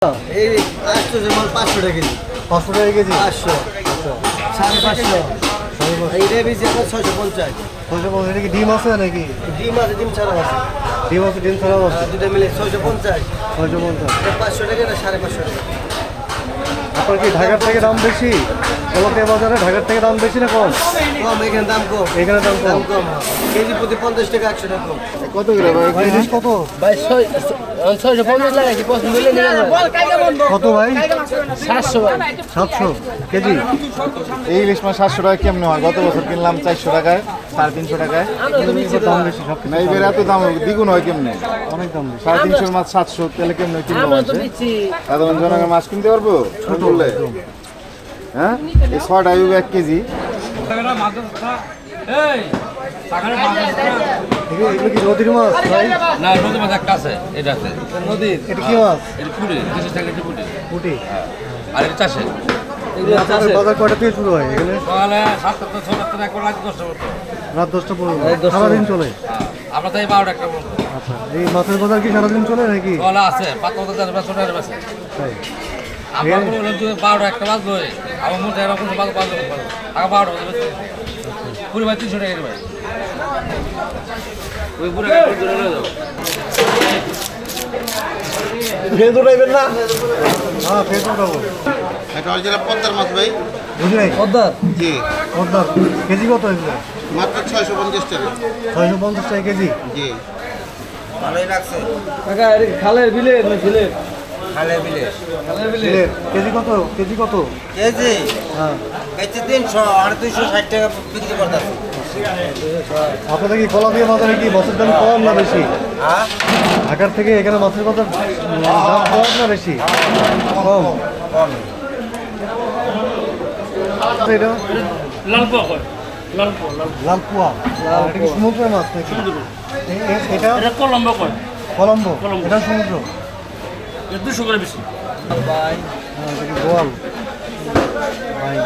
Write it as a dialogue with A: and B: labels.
A: এই 800 মাল 500 টাকা কেজি।
B: 500 টাকা কেজি।
A: 500 550 এই রেবিজি আপনার 650
B: 650 এটা কি ডিম আছে নাকি?
A: ডিম আছে, ডিম ছাড়া আছে।
B: ডিম আছে, ডিম ছাড়াও আছে।
A: দুটো মিলে 650
B: 650।
A: এটা 500 টাকা না 550 টাকা।
B: আপনার কি ঢাকার থেকে দাম বেশি? কলকাতা বাজারে ঢাকার থেকে দাম বেশি না কম?
A: কম, এখানে দাম কম।
B: এখানে দাম
A: দাম
B: কম।
A: কম, হ্যাঁ। কেজি প্রতি 50 টাকা 100 টাকা কম।
B: কত করে ভাই ইলিশ কত?
C: ভাই 650 লাগাইছি, পছন্দ হলে নিয়ে যাবেন।
B: কত ভাই?
C: 700 ভাই।
B: 700 কেজি।
D: এই ইলিশ মাছ 700 টাকা কেমনে হয়? গত বছর কিনলাম 400 টাকায়, 350 টাকায়।
B: দাম বেশি সব
D: না এইবার এত দাম দ্বিগুণ হয় কেমনে?
B: অনেক দাম বেশি।
D: 350 মাছ 700, তাহলে কেমনে কিনবো
C: আমরা তো
D: মাছে?
C: দিচ্ছি।
D: সাধারণ জনগণ মাছ কিনতে পারবো? ছোট বললে হ্যাঁ, এই 6টা 1 কেজি।
B: এগুলো কি নদীর মাছ ভাই?
E: না নদী মাছ একটা আছে, এটা আছে
B: নদীর। এটা কি মাছ?
E: এটা পুরি 30 টাকা কেজি পুরি।
B: পুঁটি।
E: আর এটা চাষে
B: আপনাদের বাজার কয়টা থেকে শুরু হয় এখানে?
E: সকালে 7টা 6টা টাকা করে লাগে 10টা মতো।
B: রাত 10টা পর্যন্ত সারাদিন চলে?
E: আমরা তাই 12টা একটা মতো
B: আচ্ছা, এই মাছের বাজার কি সারাদিন চলে নাকি?
E: সকালে আছে 5টা যাবে 6টার বাসে।
B: তাই
E: আমরা কোনো বললাম যে 12টা একটা বাজলো, আমার মধ্যে এরকম বাজলো আগে 12টা বাজে পুরি ভাই 300 টাকা ভাই। ওই পুরো একটা ধরে যাও।
B: ফের উঠাইবেন না? হ্যাঁ ফের উঠাবো।
D: এটা অরিজিনাল পদ্মার মাছ ভাই।
B: বুঝি নাই?
A: পদ্মার
D: জি,
B: পদ্মার কেজি কত এগুলো?
D: মাত্র 650 টাকা।
B: 650 টাকা কেজি।
D: জি,
A: ভালোই লাগছে।
C: কাকা এটা খালের বিলে না ঝিলে?
A: খালে বিলে।
B: সিলেট কেজি কত? কেজি কত?
A: কেজি
B: হ্যাঁ।
A: কেজি 300 আর 260 টাকা বিক্রি করতেছে।
B: আপনাদের কি কলাদিয়া বাজারে কি মাছের দাম কম না বেশি?
A: হ্যাঁ,
B: ঢাকার থেকে এখানে মাছের বাজার দাম কম না বেশি? কম।
A: কম।
B: এটা
E: লালপোয়া কয়, লালপোয়া
B: লালপুয়া। এটা কি সমুদ্রের মাছ নাকি? এটা
E: এটা কলম্বো কয়,
B: কলম্বো। এটা সমুদ্র।
E: এটা 200 করে বেশি।
B: হ্যাঁ, এটা কি গোয়াল। ভাই